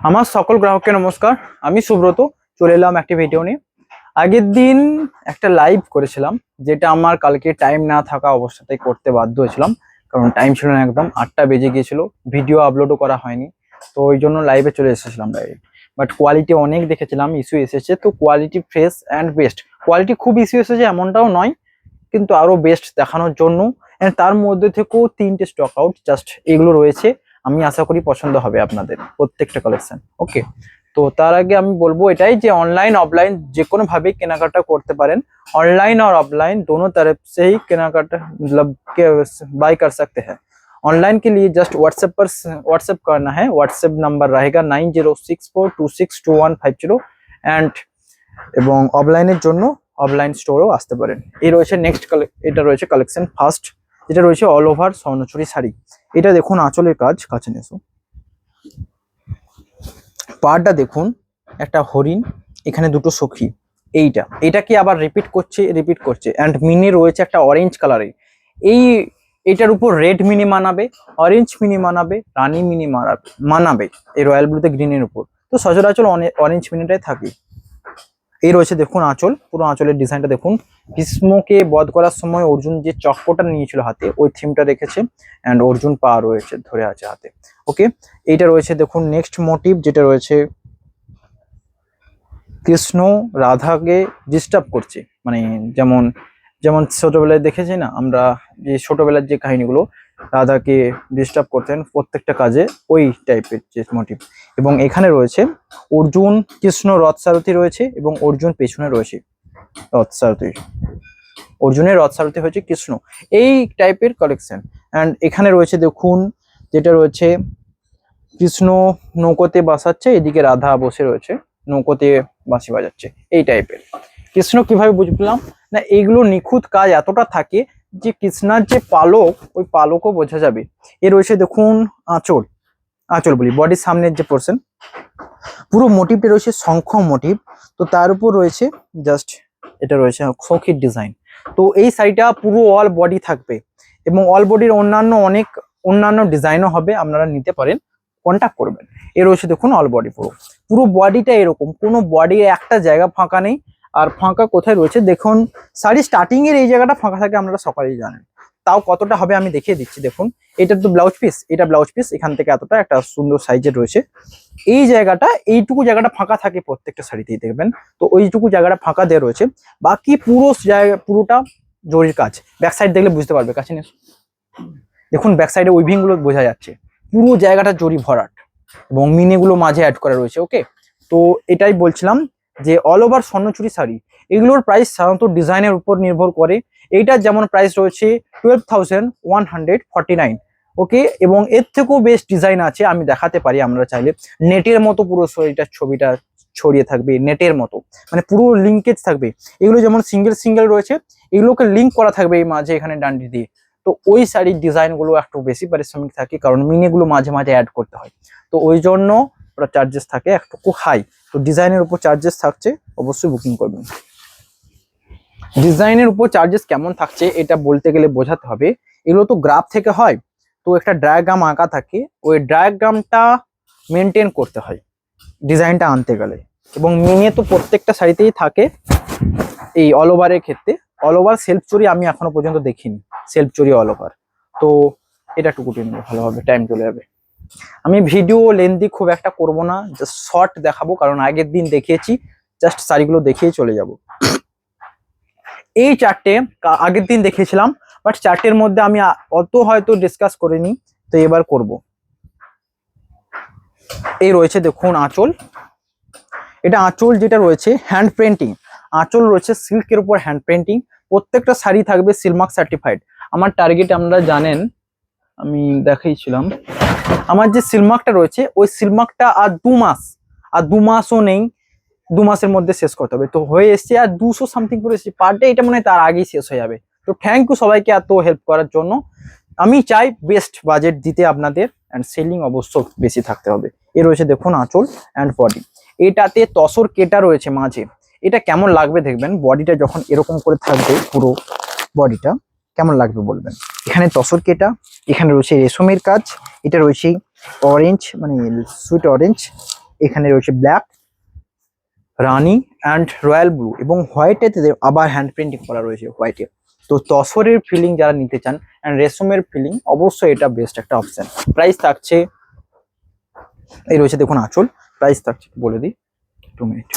আমার সকল গ্রাহককে নমস্কার। আমি সুব্রত চলে এলাম একটি ভিডিও নিয়ে। আগের দিন একটা লাইভ করেছিলাম, যেটা আমার কালকে টাইম না থাকা অবস্থাতেই করতে বাধ্য হয়েছিলাম, কারণ টাইম ছিল না, একদম 8টা বেজে গিয়েছিল। ভিডিও আপলোডও করা হয়নি, তো ওই জন্য লাইভে চলে এসেছিলাম ডাইরেক্ট। বাট কোয়ালিটি অনেক দেখেছিলাম ইস্যু এসেছে, তো quality fresh and best. Quality খুব ইস্যু এসেছে এমনটাও নয়, কিন্তু আরো বেস্ট দেখানোর জন্য। And তার মধ্যে থেকেও 3টে স্টক আউট জাস্ট এগুলো রয়েছে। আমি আশা করি পছন্দ হবে আপনাদের প্রত্যেকটা কালেকশন। ওকে, তো তার আগে আমি বলবো এটাই যে অনলাइन ऑफलाइन যে কোনো ভাবে কেনাকাটা করতে পারেন। ऑनलाइन और ऑफलाइन दोनों तरफ से ही केनाकाटा मतलब के बाय कर सकते हैं। ऑनलाइन के लिए जस्ट व्हाट्सएप पर व्हाट्सएप करना है। व्हाट्सएप नंबर रहेगा 9064262150 एंड এবং অফলাইনের জন্য অফলাইন স্টোরেও আসতে পারেন। এই রয়েছে নেক্সট এটা রয়েছে কালেকশন ফার্স্ট, যেটা রয়েছে অল ওভার স্বর্ণচুরি শাড়ি। এটা দেখুন আঁচলের কাজ, কাছে এসো। পাড়টা দেখুন, একটা হরিণ, এখানে দুটো সখী। এইটাকে আবার রিপিট করছে অ্যান্ড মিনি রয়েছে একটা অরেঞ্জ কালারের। এইটার উপর রেড মিনি মানাবে, অরেঞ্জ মিনি মানাবে, রানী মিনি মানাবে এই রয়্যাল ব্লুতে গ্রিনের উপর। তো সচরাচর অরেঞ্জ মিনিটাই থাকে। এই রয়েছে দেখুন আঁচল, পুরো আঁচলের ডিজাইনটা দেখুন। ভীষ্মকে বধ করার সময় অর্জুন যে চক্রটা নিয়েছিল হাতে, ওই থিমটা রেখেছে অ্যান্ড অর্জুন পা রয়েছে ধরে আছে হাতে। ওকে, এইটা রয়েছে দেখুন নেক্সট মোটিভ, যেটা রয়েছে কৃষ্ণ রাধাকে ডিস্টার্ব করছে, মানে যেমন যেমন ছোটবেলায় দেখেছি না আমরা, যে ছোটবেলার যে কাহিনীগুলো রাধাকে ডিস্টার্ব করতেন প্রত্যেকটা কাজে, ওই টাইপের যে মোটিভ। এবং এখানে রয়েছে অর্জুন কৃষ্ণ রথ সারথি রয়েছে এবং অর্জুন পেছনে রয়েছে রথ সারথি। অর্জুনের রথ সারথি হয়েছে কৃষ্ণ, এই টাইপের কালেকশন। অ্যান্ড এখানে রয়েছে দেখুন, যেটা রয়েছে কৃষ্ণ নৌকোতে বাসাচ্ছে, এদিকে রাধা বসে রয়েছে নৌকোতে বাঁশি বাজাচ্ছে, এই টাইপের। কৃষ্ণ কিভাবে বুঝলাম না, এইগুলো নিখুঁত কাজ এতটা থাকে যে কৃষ্ণার যে পালক, ওই পালকও বোঝা যাবে। এ রয়েছে দেখুন আঁচল বলি বডির সামনের যে পোর্শন, পুরো মোটিভটা রয়েছে শঙ্খ মোটিভ। তো তার উপর রয়েছে জাস্ট এটা রয়েছে সখীর ডিজাইন। তো এই শাড়িটা পুরো অল বডি থাকবে এবং অল বডির অন্যান্য ডিজাইনও হবে, আপনারা নিতে পারেন, কন্ট্যাক্ট করবেন। এ রয়েছে দেখুন অল বডি, পুরো বডিটা এরকম, কোনো বডি একটা জায়গা ফাঁকা নেই। আর ফাঁকা কোথায় রয়েছে দেখুন, শাড়ি স্টার্টিং এর এই জায়গাটা ফাঁকা থাকে, আপনারা সকালেই জানেন। তাও কতটা হবে আমি দেখিয়ে দিচ্ছি দেখুন। এটা তো ব্লাউজ পিস, এটা ব্লাউজ পিস, এখান থেকে এতটা একটা সুন্দর সাইজের রয়েছে। এই জায়গাটা, এইটুকু জায়গাটা ফাঁকা থাকে প্রত্যেকটা শাড়িতেই দেখবেন। তো ওইটুকু জায়গাটা ফাঁকা দেওয়া রয়েছে, বাকি পুরো জায়গা পুরোটা জরির কাজ। ব্যাক সাইড দেখলে বুঝতে পারবে, কাছে নিয়ে দেখুন ব্যাক সাইডে উইভিং গুলো বোঝা যাচ্ছে, পুরো জায়গাটা জরি ভরাট এবং মিনিগুলো মাঝে অ্যাড করা রয়েছে। ওকে, তো এটাই বলছিলাম যে অল ওভার স্বর্ণচুরি শাড়ি, এগুলোর প্রাইস সাধারণত ডিজাইনের উপর নির্ভর করে। এইটার যেমন প্রাইস রয়েছে 12,149। ওকে, এবং এর থেকেও বেস্ট ডিজাইন আছে, আমি দেখাতে পারি আমরা চাইলে। নেটের মতো পুরো শরীরটার ছবিটা ছড়িয়ে থাকবে, নেটের মতো, মানে পুরো লিঙ্কেজ থাকবে। এগুলো যেমন সিঙ্গেল রয়েছে, এগুলোকে লিঙ্ক করা থাকবে এই মাঝে এখানে ডান্ডি দিয়ে। তো ওই শাড়ির ডিজাইন গুলো একটু বেশি পারিশ্রমিক থাকে, কারণ মিনিগুলো মাঝে মাঝে অ্যাড করতে হয়, তো ওই জন্য ওটা চার্জেস থাকে একটু হাই। তো ডিজাইনের উপর চার্জেস থাকছে, অবশ্যই বুকিং করবেন। ডিজাইনের উপর চার্জেস কেমন থাকছে এটা বলতে গেলে বোঝাতে হবে, এগুলো তো গ্রাফ থেকে হয়, তো একটা ডায়াগ্রাম আঁকা থাকে, ওই ডায়াগ্রামটা মেনটেন করতে হয় ডিজাইনটা আনতে গেলে। এবং মিনে তো প্রত্যেকটা শাড়িতেই থাকে। এই অল ওভারের ক্ষেত্রে অল ওভার সেলফ চুরি আমি এখনো পর্যন্ত দেখিনি, সেলফ চুরি অল ওভার। তো এটা টুকুটি নেবো, ভালোভাবে টাইম চলে যাবে। আমি ভিডিও লেন্দি খুব একটা করব না, জাস্ট শর্ট দেখাবো, কারণ আগের দিন দেখিয়েছি, জাস্ট শাড়িগুলো দেখিয়ে চলে যাব। এই চারটে আগের দিন দেখিয়েছিলাম, বাট চারটের মধ্যে আমি অত হয়তো ডিসকাস করিনি, তো এবার করব। এই রয়েছে দেখুন আঁচল, এটা আঁচল যেটা রয়েছে হ্যান্ড পেন্টিং, আঁচল রয়েছে সিল্কের উপর হ্যান্ড পেন্টিং। প্রত্যেকটা শাড়ি থাকবে সিলমার্ক সার্টিফাইড। আমার টার্গেট আপনারা জানেন, আমি দেখিয়েছিলাম আমার যে সিলমার্কটা রয়েছে, ওই সিলমার্কটা আর 2 মাসও নেই, 2 মাসের মধ্যে শেষ করতে হবে। তো হয়ে এসছে আর 200 সামথিং করে এসছে পার ডে, এটা মনে হয় তার আগেই শেষ হয়ে যাবে। তো থ্যাংক ইউ সবাইকে এত হেল্প করার জন্য। আমি চাই বেস্ট বাজেট দিতে আপনাদের, অ্যান্ড সেলিং অবশ্য বেশি থাকতে হবে। এ রয়েছে দেখুন আঁচল অ্যান্ড বডি, এটাতে তসর কেটা রয়েছে মাঝে। এটা কেমন লাগবে দেখবেন, বডিটা যখন এরকম করে থাকবে, পুরো বডিটা কেমন লাগবে বলবেন। এখানে তসর কেটা, এখানে রয়েছে রেশমের কাজ, এটা রয়েছে অরেঞ্জ মানে সুইট অরেঞ্জ, এখানে রয়েছে black, Rani and royal blue এবং হোয়াইটেতে আবার হ্যান্ড প্রিন্টিং করা রয়েছে হোয়াইটে। তো তসরের ফিলিং যারা নিতে চান অ্যান্ড রেশমের ফিলিং, অবশ্যই এটা বেস্ট একটা অপশন। প্রাইস থাকছে, এই রয়েছে দেখুন আঁচল, প্রাইস থাকছে বলে দিই 2 মিনিট।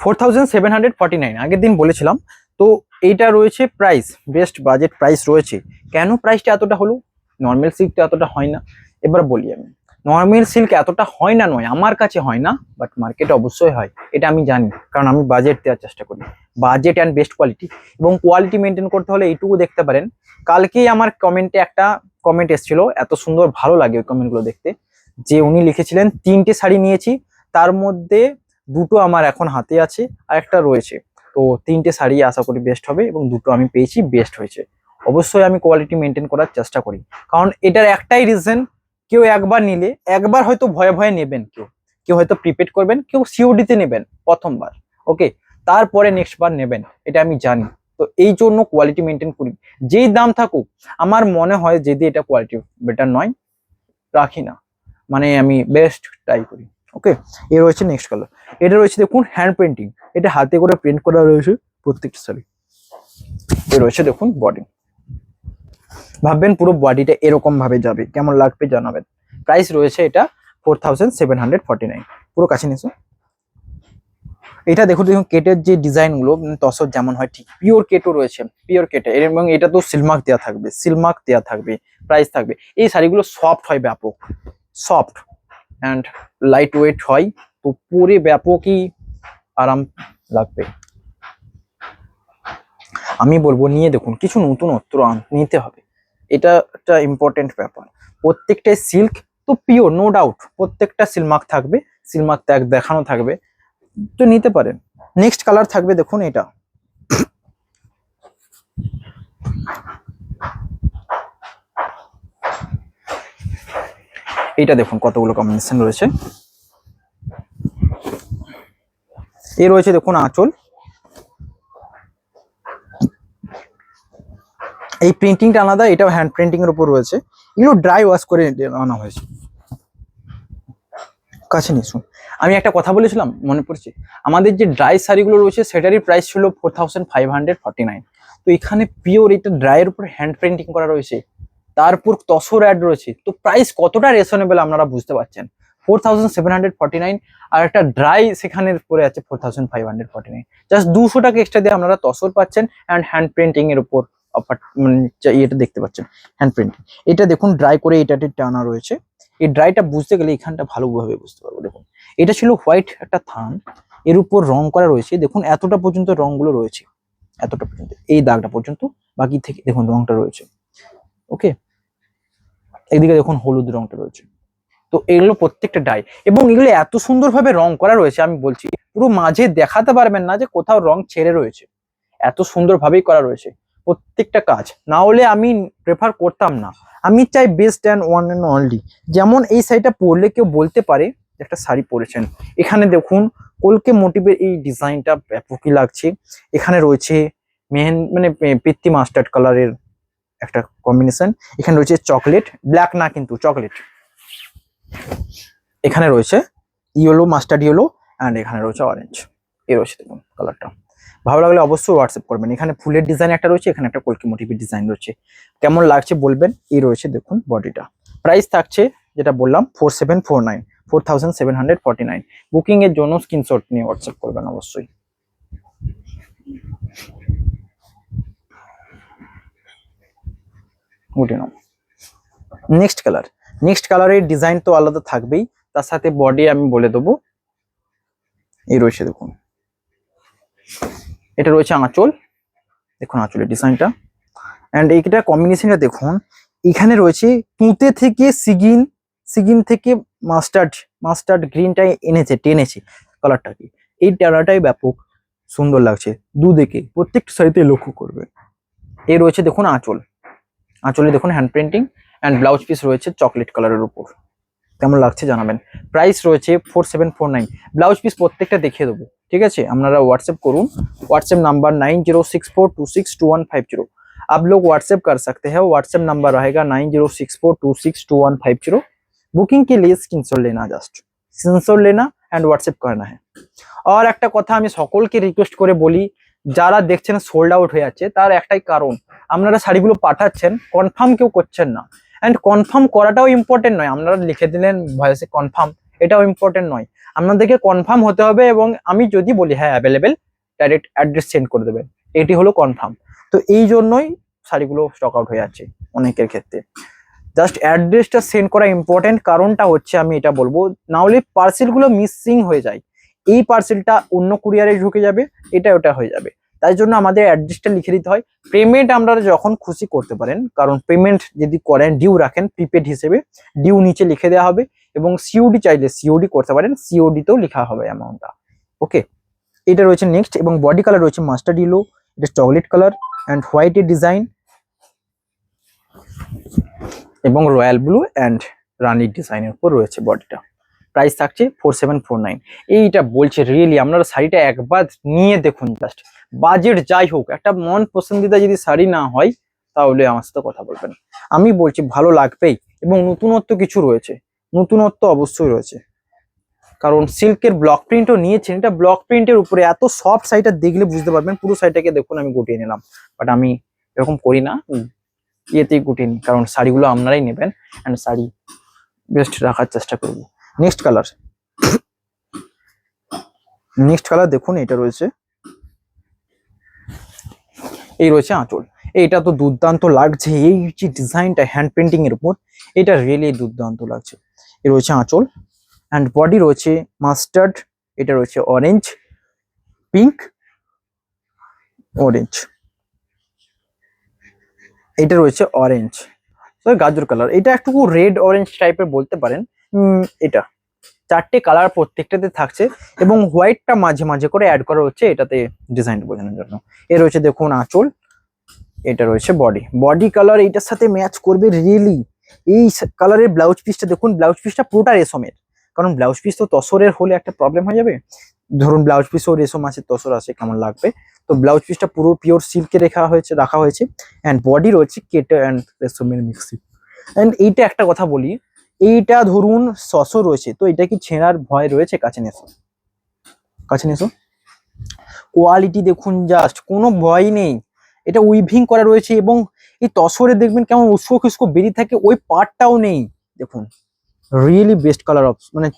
$4749 আগের দিন বলেছিলাম। তো এইটা রয়েছে প্রাইস, বেস্ট বাজেট প্রাইস রয়েছে। কেন প্রাইসটা এতটা হলো? নর্মাল সিল্ক তো এতটা হয় না। এবার বলি আমি, নর্মাল সিল্ক এতটা হয় না নয়, আমার কাছে হয় না, বাট মার্কেটে অবশ্যই হয়, এটা আমি জানি, কারণ আমি বাজেট দেওয়ার চেষ্টা করি, বাজেট অ্যান্ড বেস্ট কোয়ালিটি। এবং কোয়ালিটি মেনটেন করতে হলে এইটুকু দেখতে পারেন, কালকেই আমার কমেন্টে একটা কমেন্ট এসেছিল, এত সুন্দর ভালো লাগে ওই কমেন্টগুলো দেখতে, যে উনি লিখেছিলেন 3টে শাড়ি নিয়েছি, তার মধ্যে 2টো আমার এখন হাতে আছে আর একটা রয়েছে। তো 3টে শাড়ি আশা করি বেস্ট হবে এবং 2টো আমি পেয়েছি, বেস্ট হয়েছে। অবশ্যই আমি কোয়ালিটি মেনটেন করার চেষ্টা করি, কারণ এটার একটাই রিজন, কেউ একবার নিলে, একবার হয়তো ভয়ে ভয়ে নেবেন, কেউ কেউ হয়তো প্রিপেড করবেন, কেউ সিওডিতে নেবেন প্রথমবার, ওকে, তারপরে নেক্সট বার নেবেন, এটা আমি জানি। তো এই জন্য কোয়ালিটি মেনটেন করি, যেই দাম থাকুক, আমার মনে হয় যদি এটা কোয়ালিটি বেটার নয়, রাখি না, মানে আমি বেস্ট ট্রাই করি। ওকে, এ রয়েছে নেক্সট কালার, এটা রয়েছে দেখুন হ্যান্ড পেন্টিং, এটা হাতে করে প্রিন্ট করা রয়েছে প্রত্যেকটা শাড়ি। এ রয়েছে দেখুন বডি, ভাববেন পুরো বডিটা এরকম ভাবে যাবে, কেমন লাগবে জানাবেন। প্রাইস রয়েছে এটা 4749, পুরো কাছে নিয়েছো। এটা দেখুন দেখুন কেটের যে ডিজাইন গুলো তসর যেমন হয় ঠিক পিওর কেটও রয়েছে, পিওর কেটে, এবং এটা তো সিলমার্ক দেওয়া থাকবে, সিলমার্ক দেওয়া থাকবে, প্রাইস থাকবে। এই শাড়িগুলো সফট হয়, ব্যাপক সফট অ্যান্ড লাইট ওয়েট হয়, তো পরে ব্যাপকই আরাম লাগবে। আমি বলবো নিয়ে দেখুন, কিছু নতুনত্ব নিতে হবে, এটা একটা ইম্পর্টেন্ট ব্যাপার। প্রত্যেকটাই সিল্ক তো পিওর, নো ডাউট, প্রত্যেকটা সিলমার্ক থাকবে, সিলমার্ক দেখানো থাকবে, তো নিতে পারেন। নেক্সট কালার থাকবে দেখুন এটা, এইটা দেখুন কতগুলো কম্বিনেশন রয়েছে। এই রয়েছে দেখুন আঁচল, এই প্রিন্টিংটা আলাদা, এটাও হ্যান্ড প্রিন্টিং এর উপর রয়েছে, এগুলো ড্রাই ওয়াশ করে আনা হয়েছে। কাছে নিয়ে আমি একটা কথা বলেছিলাম মনে পড়ছে, আমাদের যে ড্রাই শাড়িগুলো রয়েছে সেটারই প্রাইস ছিল 4549। তো এখানে পিওর এটা ড্রাইয়ের উপর হ্যান্ড প্রিন্টিং করা রয়েছে, তারপর তসর অ্যাড রয়েছে, তো প্রাইস কতটা রিজনেবল আপনারা বুঝতে পারছেন। 4749 আর একটা ড্রাই সেখানে পড়ে আছে 4549, জাস্ট 200 টাকা এক্সট্রা দিয়ে আপনারা তসর পাচ্ছেন অ্যান্ড হ্যান্ড প্রিন্টিং এর উপর অফার, মানে এটা দেখতে পাচ্ছেন হ্যান্ড প্রিন্টিং। এটা দেখুন ড্রাই করে এটাতে টানা রয়েছে, এই ড্রাইটা বুঝতে গেলে এখানটা ভালোভাবে বুঝতে পারবো। দেখুন এটা ছিল হোয়াইট একটা থান, এর উপর রং করা রয়েছে, দেখুন এতটা পর্যন্ত রংগুলো রয়েছে, এতটা পর্যন্ত এই দাগটা পর্যন্ত, বাকি থেকে দেখুন রংটা রয়েছে। ওকে, একদিকে দেখুন হলুদ রংটা রয়েছে। তো এগুলো প্রত্যেকটা ডাই, এবং এগুলো এত সুন্দরভাবে রং করা রয়েছে, আমি বলছি পুরো মাঝে দেখাতে পারবেন না যে কোথাও রং ছেড়ে রয়েছে, এত সুন্দরভাবেই করা রয়েছে প্রত্যেকটা কাজ। না হলে আমি প্রেফার করতাম না, আমি চাই best and one and only. যেমন এই শাড়িটা পরলে কেউ বলতে পারে একটা শাড়ি পরেছেন। এখানে দেখুন কলকে মোটিভের এই ডিজাইনটা ব্যাপকই লাগছে, এখানে রয়েছে মানে পিত্তি মাস্টার্ড কালারের একটা কম্বিনেশন, এখানে রয়েছে চকলেট, ব্ল্যাক না কিন্তু চকলেট, এখানে রয়েছে ইয়েলো, মাস্টার্ড ইয়েলো, অ্যান্ড এখানে রয়েছে অরেঞ্জ। এই রয়েছে দেখুন কালারটা, ভালো লাগলে অবশ্যই হোয়াটসঅ্যাপ করবেন। এখানে ফুলের ডিজাইন একটা রয়েছে, এখানে একটা কলকি মোটিভের ডিজাইন রয়েছে, কেমন লাগছে বলবেন। এই রয়েছে দেখুন বডিটা, প্রাইস থাকছে যেটা বললাম 4749। বুকিং এর জন্য স্ক্রিনশট নিয়ে হোয়াটসঅ্যাপ করবেন অবশ্যই। উঠে নাও। নেক্সট কালার, নেক্সট কালারের ডিজাইন তো আলাদা থাকবেই, তার সাথে বডি আমি বলে দেবো। এই রয়েছে দেখুন, এটা রয়েছে আঁচল, দেখুন আঁচলের ডিজাইনটা, অ্যান্ড এইটা কম্বিনেশনটা দেখুন, এখানে রয়েছে তুঁতে থেকে সিগিন, সিগিন থেকে মাস্টার্ড গ্রিনটাই এনেছে, টেনেছে কালারটাকে, এই টানাটাই ব্যাপক সুন্দর লাগছে দুদিকে, প্রত্যেকটা শাড়িতে লক্ষ্য করবে। এই রয়েছে দেখুন আঁচল, আঁচলে দেখুন hand printing and blouse piece রয়েছে চকলেট কালারের উপর, কেমন লাগছে জানাবেন। প্রাইস রয়েছে 4749, ব্লাউজ পিস প্রত্যেকটা দেখিয়ে দেবো, ठीक है আপনারা व्हाट्सएप করুন व्हाट्सएप नंबर 9064262150 आप लोग व्हाट्सएप कर सकते हैं व्हाट्सएप नंबर रहेगा 9064262150 बुकिंग के लिए स्क्रीनशॉट लेना जस्ट स्क्रीनशॉट लेना एंड व्हाट्सएप करना है और একটা কথা আমি সকলকে রিকোয়েস্ট করে বলি যারা দেখছেন সোল্ড আউট হয়ে যাচ্ছে তার একটাই কারণ আপনারা শাড়িগুলো পাঠাচ্ছেন কনফার্ম কেউ করছেন না এন্ড কনফার্ম করাটাও ইম্পর্টেন্ট নয় আপনারা লিখে দিলেন ভয়েসে কনফার্ম এটাও ইম্পর্টেন্ট নয় আপনাদেরকে কনফার্ম হতে হবে এবং আমি যদি বলি হ্যাঁ অ্যাভেলেবেল ডাইরেক্ট অ্যাড্রেস সেন্ড করে দেবেন এটি হলো কনফার্ম তো এই জন্যই শাড়িগুলো স্টক আউট হয়ে যাচ্ছে অনেকের ক্ষেত্রে জাস্ট অ্যাড্রেসটা সেন্ড করা ইম্পর্টেন্ট কারণটা হচ্ছে আমি এটা বলবো না হলে পার্সেলগুলো মিসিং হয়ে যায় এই পার্সেলটা অন্য কুরিয়ারে ঢুকে যাবে এটা ওটা হয়ে যাবে তাই জন্য আমাদের অ্যাড্রেসটা লিখে দিতে হয় পেমেন্ট আপনারা যখন খুশি করতে পারেন কারণ পেমেন্ট যদি করেন ডিউ রাখেন প্রিপেড হিসেবে ডিউ নিচে লিখে দেওয়া হবে এবং সিওডি চাইলে সিওডি করতে পারেন সিওডি তেও লেখা হবে অ্যামাউন্টটা ওকে এটা রয়েছে নেক্সট এবং বডি কালার রয়েছে মাস্টার্ড ইয়েলো এটা চকলেট কালার এন্ড হোয়াইট এর ডিজাইন এবং রয়্যাল ব্লু এন্ড রানী ডিজাইনের উপর রয়েছে বডিটা প্রাইস থাকছে 4749 এইটা বলছে রিয়েলি আপনারা শাড়িটা একবার নিয়ে দেখুন জাস্ট বাজেট যাই হোক একটা মন পছন্দিদা যদি শাড়ি না হয় তাহলে আমার সাথে কথা বলবেন আমি বলছি ভালো লাগবেই এবং নতুনত্ব কিছু রয়েছে নতুনত্ব অবশ্যই রয়েছে কারণ সিল্কের ব্লক প্রিন্টও নিয়েছেন এটা ব্লক প্রিন্টের উপরে এত সফট শাড়িটা দেখলে বুঝতে পারবেন পুরো শাড়িটাকে দেখুন আমি গুটিয়ে নিলাম বাট আমি এরকম করি না ইয়েতেই গুটিয়ে নিই কারণ শাড়িগুলো আপনারাই নেবেন অ্যান্ড শাড়ি বেস্ট রাখার চেষ্টা করব নেক্সট কালার দেখুন এটা রয়েছে এই রয়েছে আঁচল এইটা তো দুর্দান্ত লাগছে এই যে ডিজাইনটা হ্যান্ড পেন্টিং এর উপর এটা রিয়েলি দুর্দান্ত লাগছে এই রয়েছে আঁচল এন্ড বডি রয়েছে মাস্টার্ড এটা রয়েছে অরেঞ্জ পিঙ্ক অরেঞ্জ এটা রয়েছে অরেঞ্জ গাজর কালার এটা একটু রেড অরেঞ্জ টাইপের বলতে পারেন এটা চারটে কালার প্রত্যেকটাতে থাকছে এবং হোয়াইটটা মাঝে মাঝে করে অ্যাড করা হচ্ছে এটাতে ডিজাইন বোঝানোর জন্য এ রয়েছে দেখুন আঁচল এটা রয়েছে বডি কালার এটার সাথে ম্যাচ করবে রিয়েলি এই কালারের ব্লাউজ পিসটা দেখুন ব্লাউজ পিসটা পুরোটা রেশমের কারণ ব্লাউজ পিস তো তসরের হলে একটা প্রবলেম হয়ে যাবে ধরুন ব্লাউজ পিসও রেশম আছে তসর আছে কেমন লাগবে তো ব্লাউজ পিসটা পুরো পিওর সিল্কে রাখা হয়েছে এন্ড বডি রয়েছে কেটে এন্ড রেশমের মিক্সিং এন্ড এইটা একটা কথা বলি এইটা ধরুন সসও রয়েছে তো এটা কি ছেঁড়ার ভয় রয়েছে কাছে নেছো কোয়ালিটি দেখুন জাস্ট কোনো ভয় নেই এটা উইভিং করা রয়েছে এবং এই তসরে দেখবেন কেমন উস্কো খুস্কো বেরিয়ে থাকে ওই পার্টটাও নেই দেখুন রিয়েলি বেস্ট কালার অফ মানে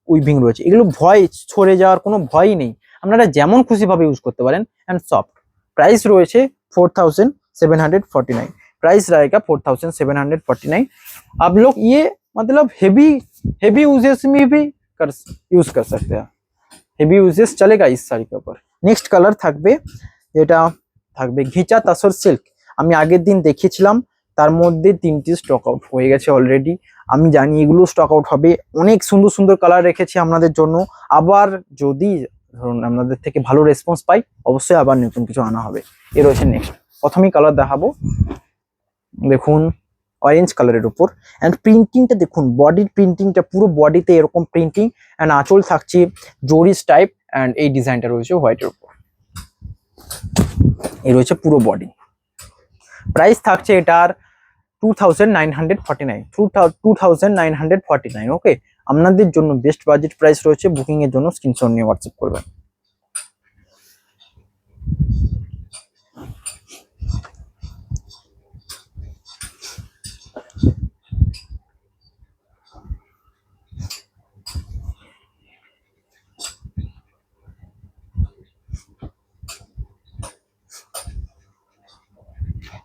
উইভিং রয়েছে এগুলো ভয় ছড়ে যাওয়ার কোনো ভয়ই নেই আপনারা যেমন খুশি ভাবে ইউজ করতে পারেন এন্ড সফট প্রাইস রয়েছে 4749 प्राइस रहेगा 4749 आप लोग ये मतलब हेवी यूजेस में भी यूज कर सकते हैं हेवी यूजेस चलेगा इस साड़ी के ऊपर नेक्स्ट कलर থাকবে যেটা থাকবে ঘিচা তাসর সিল্ক আমি আগের দিন দেখিয়েছিলাম তার মধ্যে তিনটি স্টক আউট হয়ে গেছে অলরেডি আমি জানি এগুলো স্টক আউট হবে অনেক সুন্দর সুন্দর কালার রেখেছি আপনাদের জন্য আবার যদি ধরুন আপনাদের থেকে ভালো রেসপন্স পাই অবশ্যই আবার নতুন কিছু আনা হবে এর রয়েছে নেক্সট প্রথমেই কালার দেখাবো দেখুন অরেঞ্জ কালারের উপর এন্ড প্রিন্টিংটা দেখুন বডির প্রিন্টিংটা পুরো বডিতে এরকম প্রিন্টিং এন্ড আঁচল থাকছে জরিস টাইপ এন্ড এই ডিজাইনটা রয়েছে হোয়াইটের উপর এই রয়েছে পুরো বডি প্রাইস থাকছে এটার 2949 ওকে আপনাদের জন্য বেস্ট বাজেট প্রাইস রয়েছে বুকিং এর জন্য স্ক্রিনশট নিয়ে হোয়াটসঅ্যাপ করবেন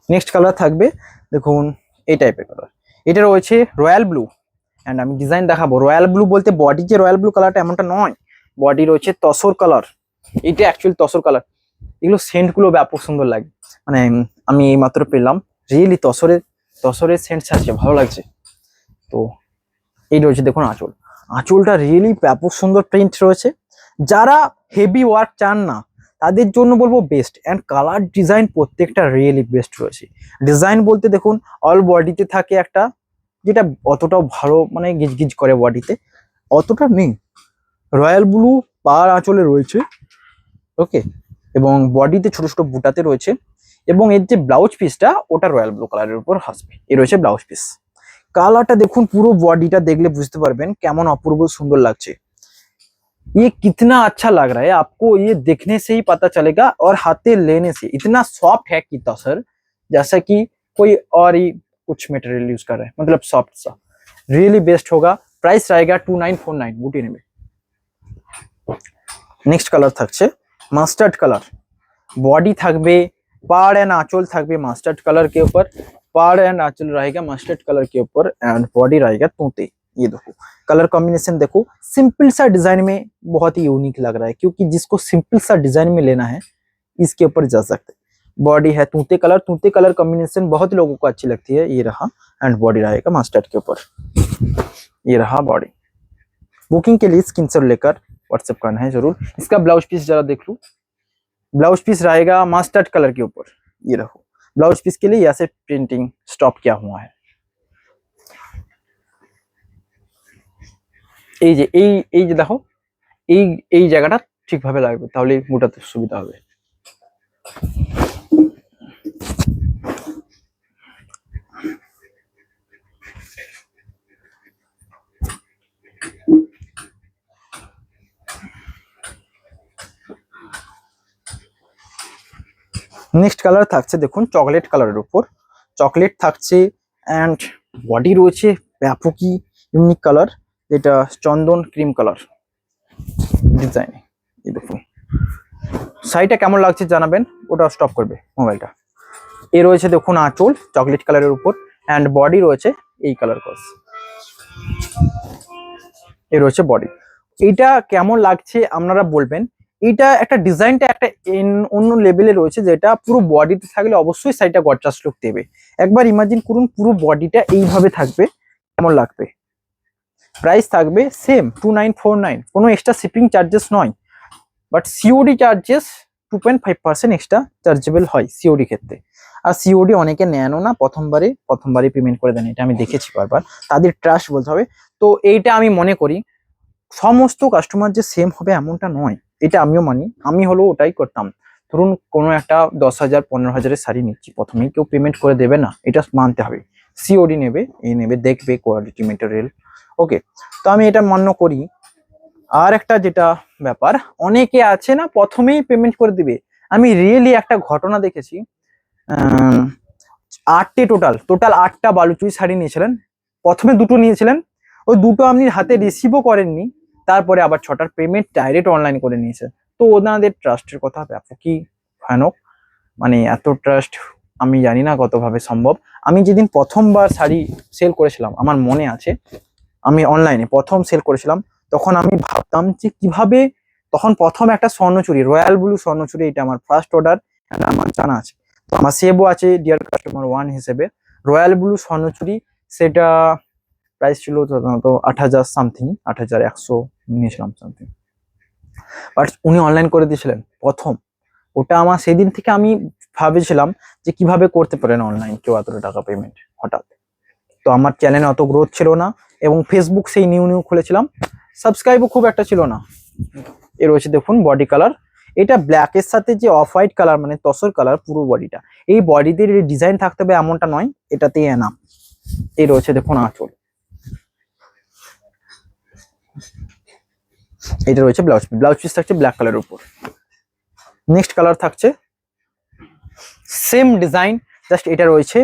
নেক্সট কালার থাকবে দেখুন এই টাইপের কালার এটা রয়েছে রয়্যাল ব্লু এন্ড আমি ডিজাইন দেখাবো রয়্যাল ব্লু বলতে বডি যে রয়্যাল ব্লু কালারটা এমনটা নয় বডি রয়েছে তসর কালার এটা অ্যাকচুয়ালি তসর কালার এগুলো সেন্ট গুলো ব্যাপক সুন্দর লাগে মানে আমি এই মাত্র পেলাম রিয়েলি তসরের সেন্ট আছে ভালো লাগছে তো এই রয়েছে দেখুন আঁচলটা রিয়েলি ব্যাপক সুন্দর প্রিন্ট রয়েছে যারা হেভি ওয়ার্ক চান না তাদের জন্য বলবো বেস্ট এন্ড কালার ডিজাইন প্রত্যেকটা রিয়েলি বেস্ট রয়েছে ডিজাইন বলতে দেখুন অল বডিতে থাকে একটা যেটা অতটাও ভালো মানে গিজগিজ করে বডিতে অতটা নেই রয়্যাল ব্লু পার আঁচলে রয়েছে ওকে, এবং বডিতে ছোট ছোট বুটাতে রয়েছে, এবং এর যে ব্লাউজ পিসটা ওটা রয়্যাল ব্লু কালারের উপর আসবে। এ রয়েছে ব্লাউজ পিস। কালারটা দেখুন, পুরো বডিটা দেখলে বুঝতে পারবেন কেমন অপূর্ব সুন্দর লাগছে। ये कितना अच्छा लग रहा है, आपको ये देखने से ही पता चलेगा और हाथे लेने से इतना सॉफ्ट है कि सर जैसा कि कोई और ही कुछ मटेरियल यूज कर रहे हैं, मतलब सॉफ्ट सा, रियली बेस्ट होगा। प्राइस रहेगा 2949 গুটি নেবে। নেক্সট কালার থাকছে মাস্টার্ড কালার, बॉडी থাকবে, पाड़ एंड आंचल থাকবে मास्टर्ड कलर के ऊपर, पाड़ एंड आंचल रहेगा मास्टर्ड कलर के ऊपर एंड बॉडी रहेगा तोते। ये देखो कलर कॉम्बिनेशन देखो, सिंपल सा डिजाइन में बहुत ही यूनिक लग रहा है, क्योंकि जिसको सिंपल सा डिजाइन में लेना है इसके ऊपर जा सकते हैं। बॉडी है तूते कलर कॉम्बिनेशन बहुत लोगों को अच्छी लगती है। ये रहा, एंड बॉडी रहेगा मास्टर्ड के ऊपर। ये रहा बॉडी। बुकिंग के लिए स्क्रीनशॉट लेकर व्हाट्सएप करना है जरूर। इसका ब्लाउज पीस जरा देख लो, ब्लाउज पीस रहेगा मास्टर्ड कलर के ऊपर। ये रखो, ब्लाउज पीस के लिए यहाँ से प्रिंटिंग स्टॉप किया हुआ है। এই যে এই যে দেখো, এই জায়গাটা ঠিকভাবে লাগবে, তাহলে মোটাতে সুবিধা হবে। নেক্সট কালার থাকছে দেখুন চকলেট কালারের উপর, চকলেট থাকছে এন্ড বডি রয়েছে ব্যাপকই ইউনিক কালার, যেটা চন্দন ক্রিম কালার ডিজাইন। এই দেখুন শাড়িটা কেমন লাগছে জানাবেন, ওটা স্টপ করবে মোবাইলটা। এ রয়েছে দেখুন আঁচল চকলেট কালারের উপর, এন্ড বডি রয়েছে এই কালার কস। এ রয়েছে বডি। এটা কেমন লাগছে আপনারা বলবেন। এটা একটা ডিজাইনটা একটা অন্য লেভেলে রয়েছে, যেটা পুরো বডিতে থাকলে অবশ্যই শাড়িটা গর্জাস লুক দেবে। একবার ইমাজিন করুন পুরো বডিটা এইভাবে থাকবে, কেমন লাগবে। প্রাইস থাকবে সেম 2949, কোনো এক্সট্রা শিপিং চার্জেস নয়, but COD charges 2.5% extra chargeable হয় সিওডি ক্ষেত্রে। আর সিওডি অনেকে নেনও না, প্রথমবারে পেমেন্ট করে দেন, এটা আমি দেখেছি বারবার, তাদের ট্রাস্ট বলতে হবে। তো এইটা আমি মনে করি সমস্ত কাস্টমার যে সেম হবে এমনটা নয়, এটা আমিও মানি। আমি হলো ওটাই করতাম। ধরুন কোনো একটা 10,000 15,000-এর শাড়ি নিচ্ছি, প্রথমেই কেউ পেমেন্ট করে দেবে না, এটা মানতে হবে। সিওডি নেবে, দেখবে কোয়ালিটি মেটেরিয়াল। ওকে, তো আমি এটা মান্য করি। আর একটা যেটা ব্যাপার, অনেকে আছে না প্রথমেই পেমেন্ট করে দিবে। আমি রিয়েলি একটা ঘটনা দেখেছি, 8টা বালুচুরি শাড়ি নিয়েছিলেন, প্রথমে 2টো নিয়েছিলেন, ওই 2টো আপনি হাতে রিসিভও করেননি, তারপরে আবার 6টার পেমেন্ট ডাইরেক্ট অনলাইন করে নিয়েছে। তো ওনাদের ট্রাস্টের কথা ব্যাপকই ভয়ানক, মানে এত ট্রাস্ট আমি জানি না কতভাবে সম্ভব। আমি যেদিন প্রথমবার শাড়ি সেল করেছিলাম, আমার মনে আছে, আমি অনলাইনে প্রথম সেল করেছিলাম, তখন আমি ভাবতাম যে কিভাবে, তখন প্রথম একটা স্বর্ণচুরি রয়্যাল ব্লু স্বর্ণচুরি, এটা আমার ফার্স্ট অর্ডার, আমার জানা আছে, তো আমার সেভও আছে ডিয়ার কাস্টমার 1 হিসেবে। রয়্যাল ব্লু স্বর্ণচুরি, সেটা প্রাইস ছিল সাধারণত 8,000 সামথিং, 8,100 নিয়েছিলাম সামথিং, বাট উনি অনলাইন করে দিয়েছিলেন প্রথম। ওটা আমার সেদিন থেকে আমি ভাবেছিলাম যে কিভাবে করতে পারেন অনলাইন কেউ এতটা টাকা পেমেন্ট হঠাৎ। তো আমার চ্যানেলে অত গ্রোথ ছিল না, এবং ফেসবুক সেই নিউ খুলেছিলাম, সাবস্ক্রাইবও খুব একটা ছিল না। এর রয়েছে দেখুন বডি কালার, এটা ব্ল্যাকের সাথে যে অফ হোয়াইট কালার, মানে তসর কালার পুরো বডিটা। এই বডিতে ডিজাইন থাকতে হবে এমনটা নয়, এটাতেই এনাম। এই রয়েছে দেখুন আঁচল, এটা রয়েছে ব্লাউজ পিস থাকছে ব্ল্যাক কালারের উপর। নেক্সট কালার থাকছে সেম ডিজাইন, জাস্ট এটা রয়েছে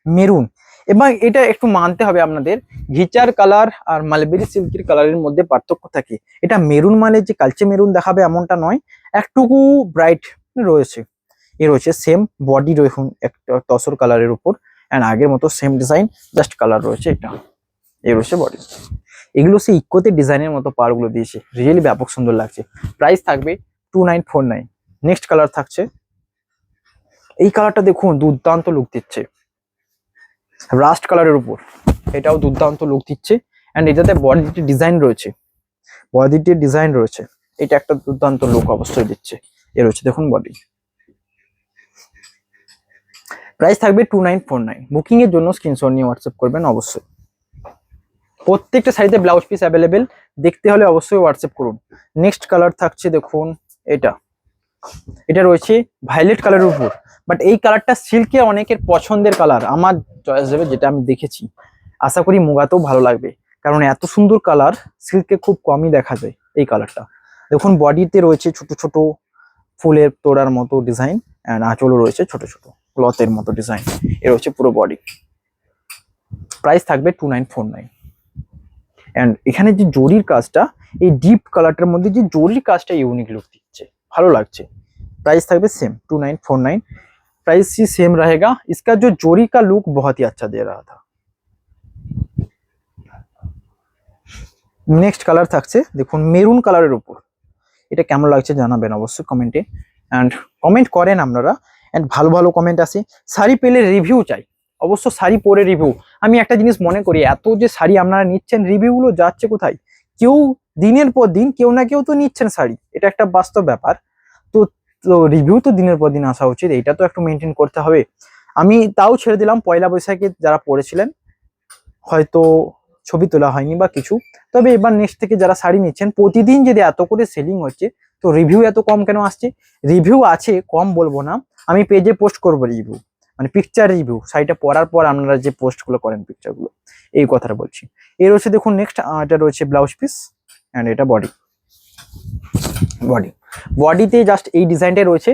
মেরুন, এবং এটা একটু মানতে হবে আপনাদের, ঘিচার কালার আর মালবেরি সিল্কের কালারের মধ্যে পার্থক্য থাকে। এটা মেরুন মানে যে কালচে মেরুন দেখাবে এমনটা নয়, একটুকু ব্রাইট রয়েছে। এ রয়েছে সেম বডি দেখুন একটা তসর কালারের উপর, এন্ড আগের মতো সেম ডিজাইন, জাস্ট কালার রয়েছে এটা। এ রয়েছে বডি। এগুলো সে ইকোতে ডিজাইনের মতো পারগুলো দিয়েছে, রিয়েলি ব্যাপক সুন্দর লাগছে। প্রাইস থাকবে 2949। নেক্সট কালার থাকছে এই কালারটা, দেখুন দুর্দান্ত লুক দিচ্ছে, রাস্ট কালারের উপর, এটাও দুর্দান্ত লুক দিচ্ছে। এন্ড এটাতে বডিতে ডিজাইন রয়েছে, এটা একটা দুর্দান্ত লুক অবশ্যই দিচ্ছে। এ রয়েছে দেখুন বডি। প্রাইস থাকবে 2949। বুকিং এর জন্য স্ক্রিনশট নিয়ে হোয়াটসঅ্যাপ করবেন অবশ্যই। প্রত্যেকটা শাড়িতে ব্লাউজ পিস অ্যাভেলেবেল, দেখতে হলে অবশ্যই হোয়াটসঅ্যাপ করুন। নেক্সট কালার থাকছে দেখুন এটা এটা রয়েছে ভায়োলেট কালারের উপর, বাট এই কালারটা সিল্কে অনেকের পছন্দের কালার, আমার চয়েস যাবে যেটা আমি দেখেছি। আশা করি মুগাতেও ভালো লাগবে, কারণ এত সুন্দর কালার সিল্কে খুব কমই দেখা যায় এই কালারটা। দেখুন বডিতে রয়েছে ছোট ছোট ফুলের তোড়ার মতো ডিজাইন, অ্যান্ড আঁচলও রয়েছে ছোট ছোট ক্লথের মতো ডিজাইন। এর হচ্ছে পুরো বডি। প্রাইস থাকবে 2949। অ্যান্ড এখানে যে জরির কাজটা, এই ডিপ কালারটার মধ্যে যে জরির কাজটা ইউনিক লুক দিচ্ছে, ভালো লাগছে। प्राइस থাকবে सेम 2949। प्राइस ही सेम रहेगा। इसका जो जोरी का लुक बहुत ही अच्छा दे रहा था। নেক্সট কালার থাকছে দেখুন মেরুন কালারের উপর। এটা কেমন লাগছে জানাবেন অবশ্যই কমেন্টে, অ্যান্ড কমেন্ট করেন আপনারা, অ্যান্ড ভালো ভালো কমেন্ট আসে। শাড়ি পেলে রিভিউ চাই, অবশ্য শাড়ি পরে রিভিউ। আমি একটা জিনিস মনে করি, এত যে শাড়ি আপনারা নিচ্ছেন, রিভিউগুলো যাচ্ছে কোথায়? কেউ দিনের পর দিন কেউ না কেউ তো নিচ্ছেন শাড়ি, এটা একটা বাস্তব ব্যাপার। তো তো রিভিউ তো দিনের পর দিন আসা উচিত, এটা তো একটু মেনটেন করতে হবে। আমি তাও ছেড়ে দিলাম পয়লা বৈশাখে যারা পড়েছিলেন, হয়তো ছবি তোলা হয়নি বা কিছু। তবে এবার নেক্সট থেকে যারা শাড়ি নিচ্ছেন, প্রতিদিন যদি এত করে সেলিং হচ্ছে, তো রিভিউ এত কম কেন আসছে? রিভিউ আছে, কম বলবো না, আমি পেজে পোস্ট করবো রিভিউ, মানে পিকচার রিভিউ, শাড়িটা পরার পর আপনারা যে পোস্টগুলো করেন পিকচারগুলো, এই কথাটা বলছি। এর হচ্ছে দেখুন নেক্সট, এটা রয়েছে ব্লাউজ পিস, অ্যান্ড এটা বডি। বডিতে জাস্ট এই ডিজাইনটা রয়েছে,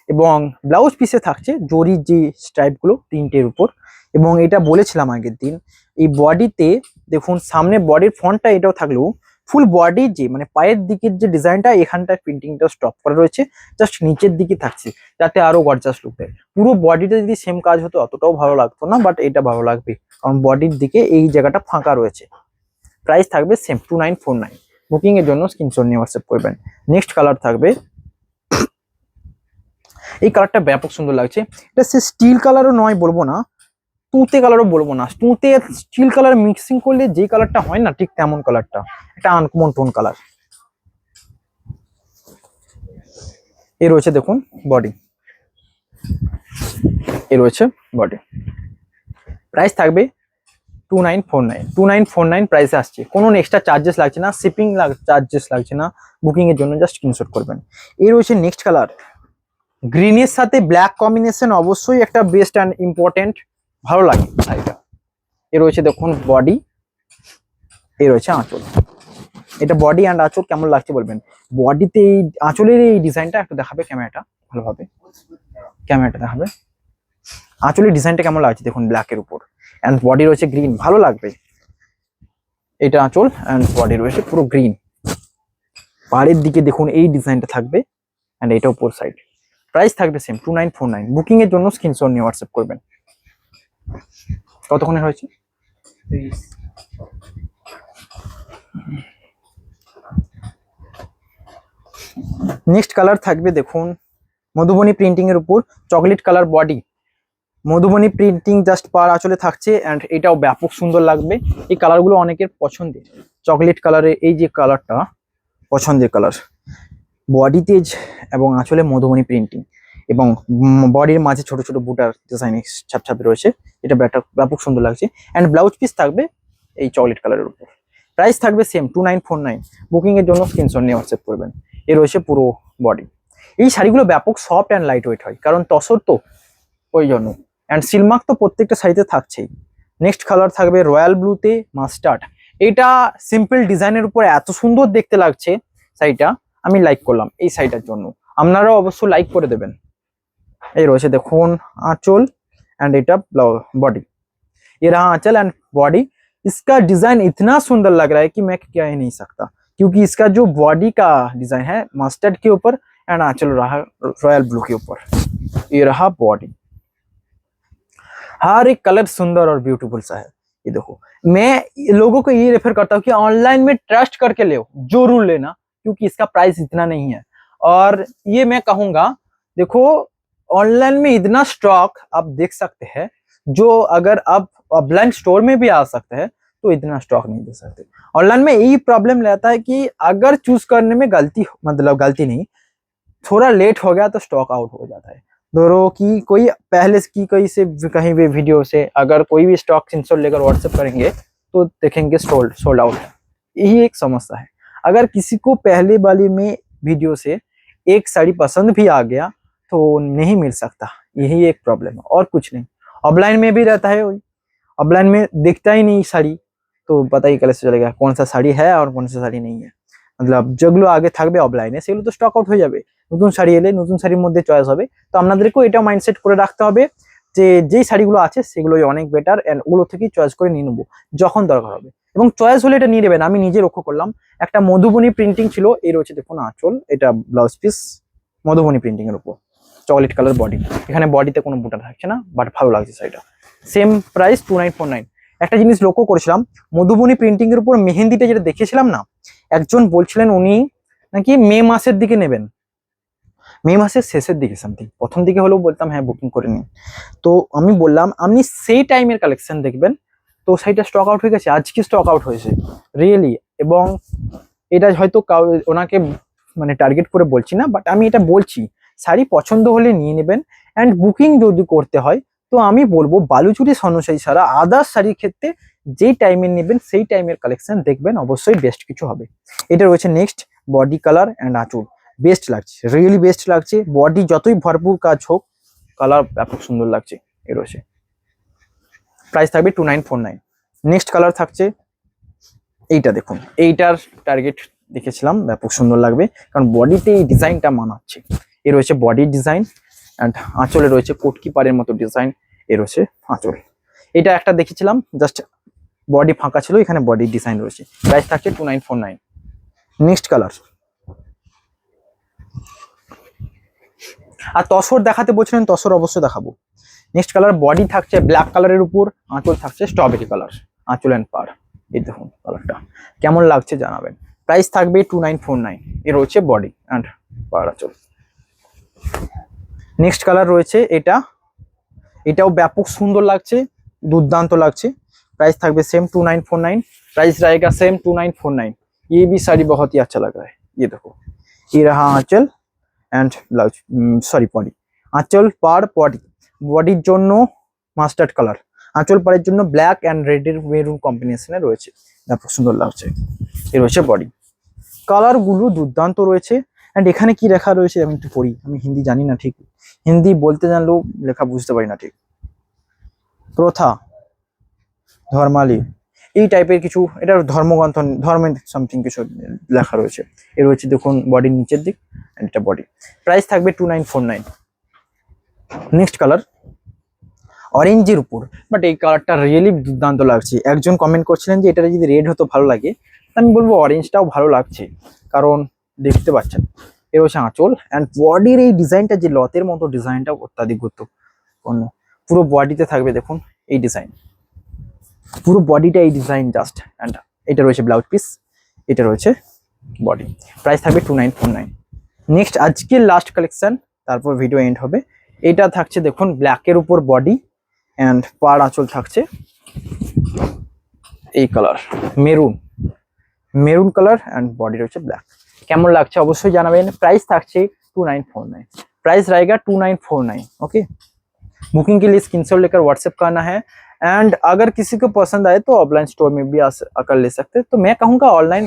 এবং ব্লাউজ পিসে থাকছে জরির যে স্ট্রাইপগুলো তিনটের উপর। এবং এটা বলেছিলাম আগের দিন, এই বডিতে দেখুন সামনে বডির ফ্রন্টটা এটাও থাকলেও ফুল বডির যে মানে পায়ের দিকের যে ডিজাইনটা, এখানটায় প্রিন্টিংটা স্টপ করা রয়েছে, জাস্ট নিচের দিকে থাকছে, যাতে আরো গর্জাস লুক দেয়। পুরো বডিটা যদি সেম কাজ হতো অতটাও ভালো লাগতো না, বাট এটা ভালো লাগবে, কারণ বডির দিকে এই জায়গাটা ফাঁকা রয়েছে। প্রাইস থাকবে সেম 2949। বুকিং এর জন্য স্ক্রিনশট নিয়ে হোয়াটসঅ্যাপ করবেন। নেক্সট কালার থাকবে, এই কালারটা ব্যাপক সুন্দর লাগছে। এটা সে স্টিল কালারও নয় বলবো না, তুঁতে কালারও বলবো না, তুঁতে স্টিল কালার মিক্সিং করলে যে কালারটা হয় না, ঠিক তেমন কালারটা, এটা আনকমন টোন কালার। এ রয়েছে দেখুন বডি, এ রয়েছে বডি। প্রাইস থাকবে 2949 প্রাইসে আসছে, কোনো এক্সট্রা চার্জেস লাগছে না, শিপিং চার্জেস লাগছে না, বুকিং এর জন্য জাস্ট স্ক্রিনশট করবেন। এই রয়েছে নেক্সট কালার, গ্রিনের সাথে ব্ল্যাক কম্বিনেশন অবশ্যই একটা বেস্ট অ্যান্ড ইম্পর্টেন্ট, ভালো লাগে শাড়িটা। এ রয়েছে দেখুন বডি, এ রয়েছে আঁচল। এটা বডি অ্যান্ড আঁচল কেমন লাগছে বলবেন। বডিতে এই আঁচলের এই ডিজাইনটা একটু দেখাবে ক্যামেরাটা, ভালোভাবে ক্যামেরাটা দেখাবে। আঁচলের ডিজাইনটা কেমন লাগছে দেখুন ব্ল্যাকের উপর, অ্যান্ড বডি রয়েছে গ্রিন, ভালো লাগবে। এটা আঁচল অ্যান্ড বডি রয়েছে পুরো গ্রিন। পাড়ের দিকে দেখুন এই ডিজাইনটা থাকবে, অ্যান্ড এটা উপর সাইড। প্রাইস থাকবে সেম 2949। বুকিং এর জন্য স্ক্রিনশট নিয়ে হোয়াটসঅ্যাপ করবেন। কতক্ষণের হয়েছে? নেক্সট কালার থাকবে দেখুন মধুবনী প্রিন্টিং এর উপর, chocolate colour body, Madhubani printing just পার আঁচলে থাকছে, অ্যান্ড এটাও ব্যাপক সুন্দর লাগবে। এই কালারগুলো অনেকের পছন্দের, চকলেট কালারে এই যে কালারটা পছন্দের কালার, বডিতে এবং আঁচলে মধুবনী প্রিন্টিং, এবং বডির মাঝে ছোট ছোট বুটার ডিজাইন ছাপ ছাপ রয়েছে, এটা ব্যাপক সুন্দর লাগছে। অ্যান্ড ব্লাউজ পিস থাকবে এই চকলেট কালারের উপর। প্রাইস থাকবে সেম 2949। বুকিং এর জন্য স্ক্রিনশট নিয়ে হোয়াটসঅ্যাপ করবেন। এ রয়েছে পুরো বডি। এই শাড়িগুলো ব্যাপক সফট অ্যান্ড লাইট ওয়েট হয়, কারণ তসর তো ওই জন্য, অ্যান্ড সিলমার্ক তো প্রত্যেকটা শাড়িতে থাকছেই। নেক্সট কালার থাকবে রয়্যাল ব্লুতে মাস্টার্ড। এটা সিম্পল ডিজাইনের উপর এত সুন্দর দেখতে লাগছে শাড়িটা, আমি লাইক করলাম এই শাড়িটার জন্য, আপনারাও অবশ্যই লাইক করে দেবেন। এই রয়েছে দেখুন आंचल एंड এটা बॉडी, ये रहा आंचल एंड बॉडी। इसका डिजाइन इतना सुंदर लग रहा है कि मैं कह ही नहीं सकता, क्योंकि इसका जो बॉडी का डिजाइन है मस्टर्ड के ऊपर एंड आंचल रहा रॉयल ब्लू के ऊपर। ये रहा बॉडी, हर एक कलर सुंदर और ब्यूटीफुल सा है। ये देखो, मैं लोगों को ये रेफर करता हूँ कि ऑनलाइन में ट्रस्ट करके ले, जरूर लेना, क्योंकि इसका प्राइस इतना नहीं है। और ये मैं कहूंगा, देखो ऑनलाइन में इतना स्टॉक आप देख सकते हैं, जो अगर आप ऑफलाइन स्टोर में भी आ सकते हैं तो इतना स्टॉक नहीं दे सकते। ऑनलाइन में यही प्रॉब्लम रहता है कि अगर चूज करने में गलती, मतलब गलती नहीं, थोड़ा लेट हो गया तो स्टॉक आउट हो जाता है। दोनों की कोई पहले की कोई से कहीं भी वीडियो से अगर कोई भी स्टॉक स्क्रीनशॉट लेकर व्हाट्सएप करेंगे तो देखेंगे सोल्ड आउट है, यही एक समस्या है। अगर किसी को पहले वाली में वीडियो से एक साड़ी पसंद भी आ गया तो नहीं मिल सकता, यही एक प्रॉब्लम है और कुछ नहीं। ऑफलाइन में भी रहता है वही, ऑफलाइन में दिखता ही नहीं শাড়ি, তো पता ही कैसे चलेगा कौन सा শাড়ি है और कौन सा শাড়ি नहीं है। मतलब যেগুলো আগে থাকবে অফলাইনে সেগুলো তো স্টক আউট হয়ে যাবে, নতুন শাড়ি এলে নতুন শাড়ির মধ্যে চয়েস হবে। তো আপনাদেরকেও এটা মাইন্ডসেট করে রাখতে হবে যে যেই শাড়িগুলো আছে সেগুলোই অনেক বেটার, এন্ড ওগুলো থেকেই চয়েস করে নিয়ে নেবো যখন দরকার হবে, এবং চয়েস হলে এটা নিয়ে নেবেন। আমি নিজে লক্ষ্য করলাম একটা মধুবনী প্রিন্টিং ছিল, এই রয়েছে দেখুন আঁচল, এটা ব্লাউজ পিস মধুবনী প্রিন্টিং এর উপর, চকলেট কালার বডি, এখানে বডিতে কোনো বুটা থাকছে না, বাট ভালো লাগছে শাড়িটা। Same price 2949। একটা জিনিস লক্ষ্য করেছিলাম, মধুবনী প্রিন্টিং এর উপর মেহেন্দিটা যেটা দেখেছিলাম না, একজন বলছিলেন উনি নাকি মে মাসের দিকে নেবেন, মে মাসের শেষের দিকে সামথিং, প্রথম দিকে হলেও বলতাম হ্যাঁ বুকিং করে নিন। তো আমি বললাম আপনি সেই টাইমের কালেকশন দেখবেন, তো সেইটা স্টক আউট হয়ে গেছে, আজকে স্টক আউট হয়েছে রিয়েলি। এবং এটা হয়তো ওনাকে মানে টার্গেট করে বলছি না, বাট আমি এটা বলছি শাড়ি পছন্দ হলে নিয়ে নেবেন। অ্যান্ড বুকিং যদি করতে হয় তো আমি বলবো বালুচুরি স্বর্ণশাড়ি ছাড়া আদার্স শাড়ির ক্ষেত্রে যেই টাইমে নেবেন সেই টাইমের কালেকশন দেখবেন, অবশ্যই বেস্ট কিছু হবে। এটা রয়েছে নেক্সট বডি কালার অ্যান্ড আঁচল, বেস্ট লাগছে, রিয়েলি বেস্ট লাগছে। বডি যতই ভরপুর কাজ হোক, কালার ব্যাপক সুন্দর লাগছে। এ রয়েছে, প্রাইস থাকবে 2949। নেক্সট কালার থাকছে এইটা, দেখুন এইটার টার্গেট দেখেছিলাম, ব্যাপক সুন্দর লাগবে কারণ বডিতে এই ডিজাইনটা মানাচ্ছে। এ রয়েছে বডির ডিজাইন অ্যান্ড আঁচলে রয়েছে কোটকি পাড়ের মতো ডিজাইন, এ রয়েছে আঁচল। এটা একটা দেখেছিলাম জাস্ট বডি ফাঁকা ছিল, এখানে বডির ডিজাইন রয়েছে, প্রাইস থাকছে 2949। নেক্সট কালার, আর তসর দেখাতে বলছিলেন, তসর অবশ্যই দেখাবো। নেক্সট কালার বডি থাকছে ব্ল্যাক কালারের উপর, আঁচল থাকছে স্ট্রবেরি কালার, আঁচল অ্যান্ড পাড়। এই দেখুন কালারটা কেমন লাগছে জানাবেন। প্রাইস থাকবে 2949। এর রয়েছে বডি অ্যান্ড পাড় আঁচল। নেক্সট কালার রয়েছে এটা, এটাও ব্যাপক সুন্দর লাগছে, দুর্দান্ত লাগছে। प्राइस থাকবে सेम 2949। प्राइस रहेगा सेम 2949। ये भी साड़ी बहुत ही अच्छा लग रहा है। ये देखो, ये रहा आंचल एंड ब्लाउज, सॉरी बॉडी, आंचल पार बॉडी, বডির জন্য মাস্টার্ড কালার, আঁচল পাড়ের জন্য ব্ল্যাক এন্ড রেড এর মেরুন কম্বিনেশনে রয়েছে, ব্যাপক সুন্দর লাগছে। এই রয়েছে বডি, কালার গুলো দুর্দান্ত রয়েছে। এন্ড এখানে কি লেখা রয়েছে আমি একটু পড়ি, আমি হিন্দি জানি না ঠিক, হিন্দি বলতে জানলেও লেখা বুঝতে পারি না ঠিক। প্রথা, ধর্মালি, এই টাইপের কিছু, এটা ধর্মগ্রন্থ, ধর্মের সামথিং কিছু লেখা রয়েছে। এর রয়েছে দেখুন বডির নিচের দিক, এন্ড এটা বডি। প্রাইস থাকবে 2949। নেক্সট কালার অরেঞ্জের উপর, বাট এই কালারটা রিয়েলি দুর্দান্ত লাগছে। একজন কমেন্ট করছিলেন যে এটা যদি রেড হতো ভালো লাগে, আমি বলবো অরেঞ্জটাও ভালো লাগছে, কারণ দেখতে পাচ্ছেন এর হচ্ছে আঁচল অ্যান্ড বডির এই ডিজাইনটা, যে লতের মতো ডিজাইনটা অত্যাধিক গুরুত্বপূর্ণ। পুরো বডিতে থাকবে দেখুন এই ডিজাইন, পুরো বডিটা এই ডিজাইন জাস্ট। অ্যান্ড এটা রয়েছে ব্লাউজ পিস, এটা রয়েছে বডি। প্রাইস থাকবে 2949। নেক্সট আজকের লাস্ট কালেকশন, তারপর ভিডিও এন্ড হবে। এটা থাকছে দেখুন ব্ল্যাকের উপর বডি অ্যান্ড পাড় আঁচল থাকছে এই colour, maroon, maroon colour and body রয়েছে ব্ল্যাক। কেমন লাগছে অবশ্যই জানাবেন। প্রাইস থাকছে 2949। प्राइस रहेगा 2949। ओके, बुकिंग के लिए स्क्रीनशॉट लेकर व्हाट्सएप करना है। एंड अगर किसी को पसंद आए तो ऑफलाइन स्टोर में भी आकर ले सकते हैं। तो मैं कहूँगा online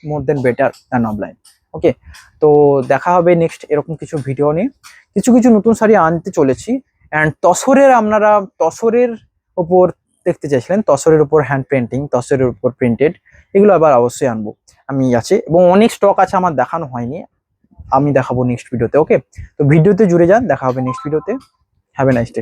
more than better than offline. Okay, তো দেখা হবে নেক্সট এরকম কিছু ভিডিও নিয়ে। কিছু কিছু নতুন শাড়ি আনতে চলেছি। অ্যান্ড তসরের, আপনারা তসরের ওপর দেখতে চাইছিলেন, তসরের উপর হ্যান্ড পেন্টিং, তসরের উপর প্রিন্টেড, এগুলো আবার অবশ্যই আনবো আমি, আছে এবং অনেক স্টক আছে আমার দেখানো হয়নি, আমি দেখাবো নেক্সট ভিডিওতে। ওকে, তো ভিডিওতে জুড়ে যান, দেখা হবে নেক্সট ভিডিওতে। Have a nice day.